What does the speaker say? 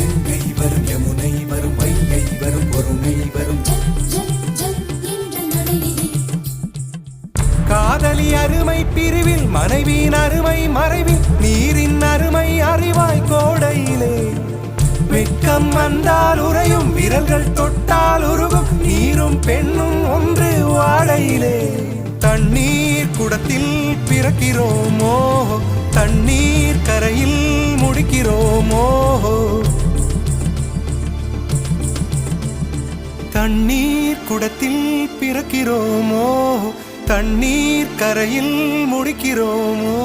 கங்கை வரும் யமுனை வரும் வைகை வரும் பொருணை வரும் காதலி அருமை பிரிவில் மனைவியின் அருமை மறைவில் நீரின் அருமை அறிவாய் கோடையிலே வெட்கம் வந்தால் உறையும் விரல்கள் தொட்டால் உருகும் நீரும் பெண்ணும் ஒன்று வாடையிலே தண்ணீர் குடத்தில் பிறக்கிறோமோ தண்ணீர் கரையில் முடிக்கிறோமோ தண்ணீர் குடத்தில் பிறக்கிறோமோ தண்ணீர் கரையில் முடிக்கிறோமோ